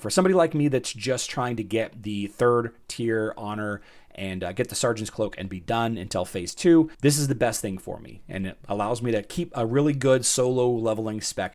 For somebody like me that's just trying to get the 3rd tier honor and get the Sergeant's Cloak and be done until phase 2, this is the best thing for me. And it allows me to keep a really good solo leveling spec.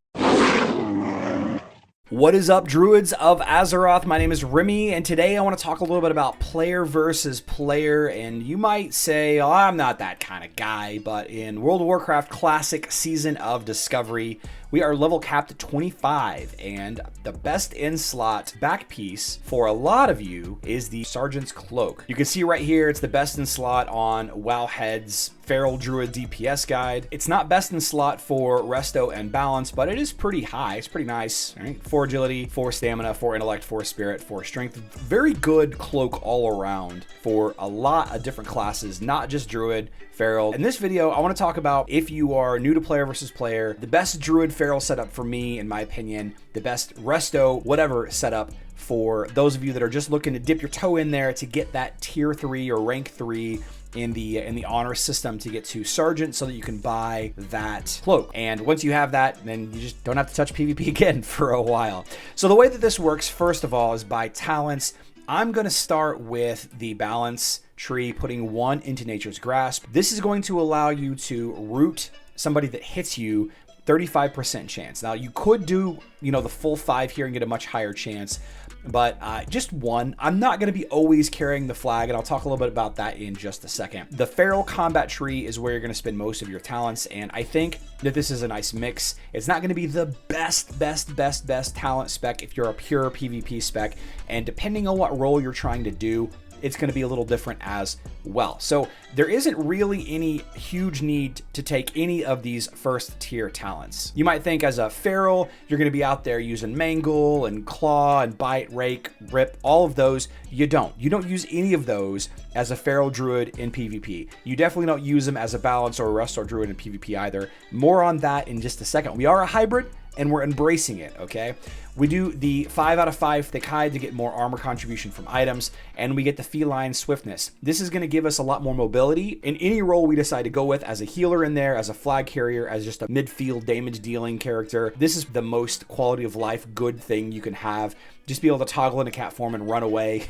What is up, Druids of Azeroth? My name is Remy, and today I want to talk a little bit about player versus player. And you might say, oh, I'm not that kind of guy, but in World of Warcraft Classic Season of Discovery, we are level capped at 25, and the best in-slot back piece for a lot of you is the Sergeant's Cloak. You can see right here, it's the best in-slot on Wowhead's Feral Druid DPS guide. It's not best in slot for Resto and Balance, but it is pretty high. It's pretty nice, right? 4 agility, 4 stamina, 4 intellect, 4 spirit, 4 strength. Very good cloak all around for a lot of different classes, not just Druid, Feral. In this video, I want to talk about, if you are new to player versus player, the best Druid Feral setup for me, in my opinion, the best Resto, whatever setup for those of you that are just looking to dip your toe in there to get that tier 3 or rank 3 in the honor system to get to Sergeant so that you can buy that cloak. And once you have that, then you just don't have to touch PvP again for a while. So the way that this works, first of all, is by talents. I'm going to start with the balance tree, putting 1 into Nature's Grasp. This is going to allow you to root somebody that hits you 35% chance. Now you could do, the full 5 here and get a much higher chance, but just 1. I'm not going to be always carrying the flag, and I'll talk a little bit about that in just a second. The Feral combat tree is where you're going to spend most of your talents, and I think that this is a nice mix. It's not going to be the best talent spec if you're a pure PvP spec, and depending on what role you're trying to do, it's going to be a little different as well. So there isn't really any huge need to take any of these first tier talents. You might think as a Feral, you're going to be out there using Mangle and Claw and Bite, Rake, Rip, all of those. You don't use any of those as a Feral Druid in PvP. You definitely don't use them as a Balance or a Resto Druid in PvP either. More on that in just a second. We are a hybrid, and we're embracing it, okay? We do the 5 out of 5 thick hide to get more armor contribution from items, and we get the feline swiftness. This is going to give us a lot more mobility in any role we decide to go with, as a healer in there, as a flag carrier, as just a midfield damage dealing character. This is the most quality of life good thing you can have. Just be able to toggle into cat form and run away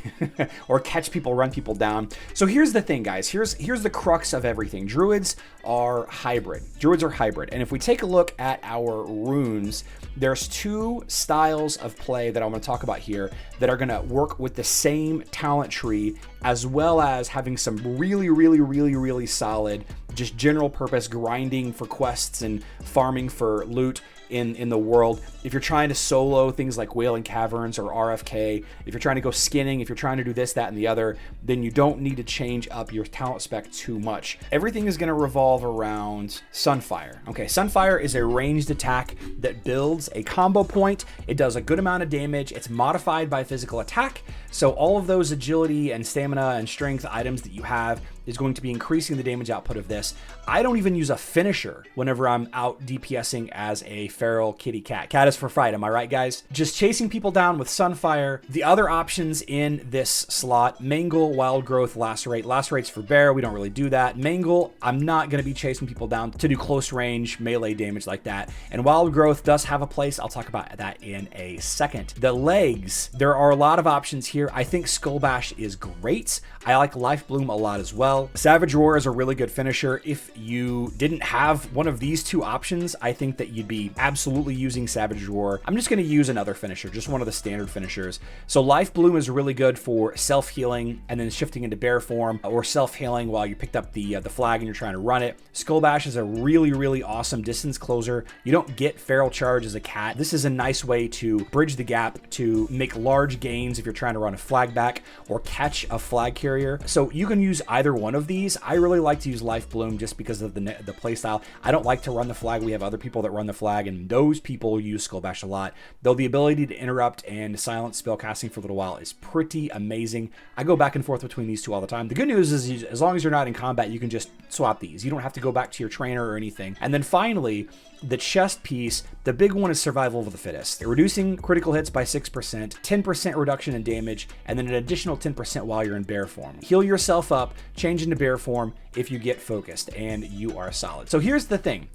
or catch people, run people down. So here's the thing, guys. Here's the crux of everything. Druids are hybrid. And if we take a look at our runes, there's 2 styles of play that I'm going to talk about here that are going to work with the same talent tree, as well as having some really solid, just general purpose grinding for quests and farming for loot in the world. If you're trying to solo things like Wailing Caverns or RFK, if you're trying to go skinning, if you're trying to do this, that, and the other, then you don't need to change up your talent spec too much. Everything is going to revolve around Sunfire. Okay, Sunfire is a ranged attack that builds a combo point. It does a good amount of damage. It's modified by physical attack. So all of those agility and stamina and strength items that you have is going to be increasing the damage output of this. I don't even use a finisher whenever I'm out DPSing as a Feral kitty cat. Cat is for fright, am I right, guys? Just chasing people down with Sunfire. The other options in this slot, Mangle, Wild Growth, Lacerate. Lacerate's for bear, we don't really do that. Mangle, I'm not going to be chasing people down to do close range melee damage like that. And Wild Growth does have a place. I'll talk about that in a second. The legs, there are a lot of options here. I think Skull Bash is great. I like Life Bloom a lot as well. Savage Roar is a really good finisher. If you didn't have one of these 2 options, I think that you'd be absolutely using Savage Roar. I'm just going to use another finisher, just one of the standard finishers. So Life Bloom is really good for self-healing and then shifting into bear form, or self-healing while you picked up the flag and you're trying to run it. Skull Bash is a really awesome distance closer. You don't get Feral Charge as a cat. This is a nice way to bridge the gap to make large gains if you're trying to run a flag back or catch a flag carrier. So you can use either one of these. I really like to use Life Bloom just because of the playstyle. I don't like to run the flag. We have other people that run the flag, and those people use Skull Bash a lot. Though the ability to interrupt and silence spell casting for a little while is pretty amazing. I go back and forth between these 2 all the time. The good news is, as long as you're not in combat, you can just swap these. You don't have to go back to your trainer or anything. And then finally, the chest piece, the big one is Survival of the Fittest. Reducing critical hits by 6%, 10% reduction in damage, and then an additional 10% while you're in bear form. Heal yourself up, change into bear form if you get focused, and you are solid. So here's the thing.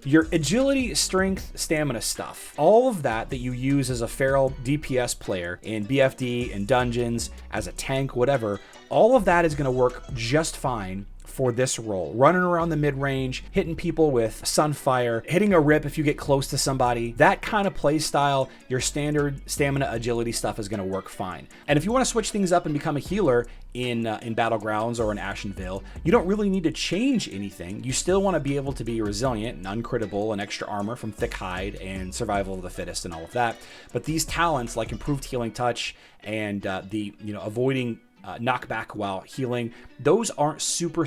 Your agility, strength, stamina stuff, all of that you use as a feral DPS player in BFD, in dungeons, as a tank, whatever, all of that is going to work just fine for this role. Running around the mid-range, hitting people with Sunfire, hitting a rip if you get close to somebody, that kind of play style, your standard stamina agility stuff is going to work fine. And if you want to switch things up and become a healer in Battlegrounds or in Ashen Vale, you don't really need to change anything. You still want to be able to be resilient and uncrittable and extra armor from thick hide and survival of the fittest and all of that. But these talents like improved healing touch and avoiding knockback while healing, those aren't super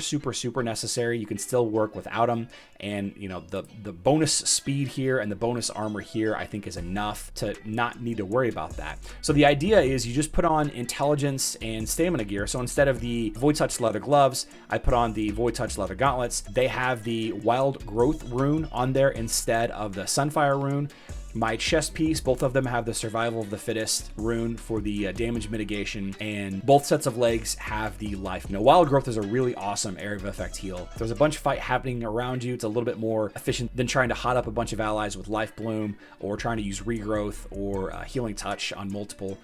necessary. You can still work without them, and the bonus speed here and the bonus armor here I think is enough to not need to worry about that. So the idea is you just put on intelligence and stamina gear. So instead of the Void Touch leather gloves, I put on the Void Touch leather gauntlets. They have the Wild Growth rune on there instead of the Sunfire rune. My chest piece, both of them have the Survival of the Fittest rune for the damage mitigation, and both sets of legs have the life. Wild Growth is a really awesome area of effect heal. If there's a bunch of fight happening around you, it's a little bit more efficient than trying to hot up a bunch of allies with Life Bloom, or trying to use Regrowth or Healing Touch on multiple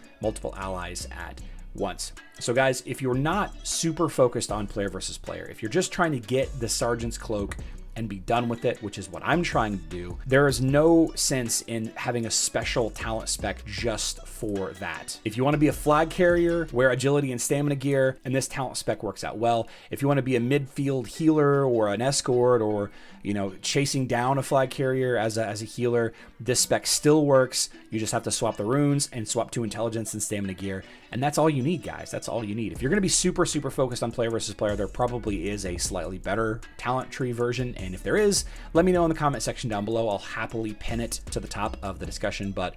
allies at once. So guys, if you're not super focused on player versus player, if you're just trying to get the Sergeant's Cloak and be done with it, which is what I'm trying to do, there is no sense in having a special talent spec just for that. If you want to be a flag carrier, wear agility and stamina gear, and this talent spec works out well. If you want to be a midfield healer or an escort, or chasing down a flag carrier as a healer, this spec still works. You just have to swap the runes and swap to intelligence and stamina gear, and that's all you need, guys. That's all you need. If you're going to be super focused on player versus player, there probably is a slightly better talent tree version, and if there is, let me know in the comment section down below. I'll happily pin it to the top of the discussion. But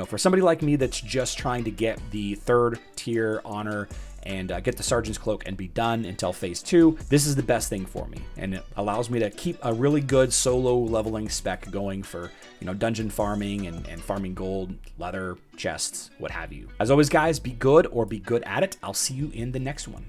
for somebody like me that's just trying to get the 3rd tier honor and get the Sergeant's Cloak and be done until phase 2, this is the best thing for me, and it allows me to keep a really good solo leveling spec going for dungeon farming and farming gold, leather, chests, what have you. As always, guys, be good or be good at it. I'll see you in the next one.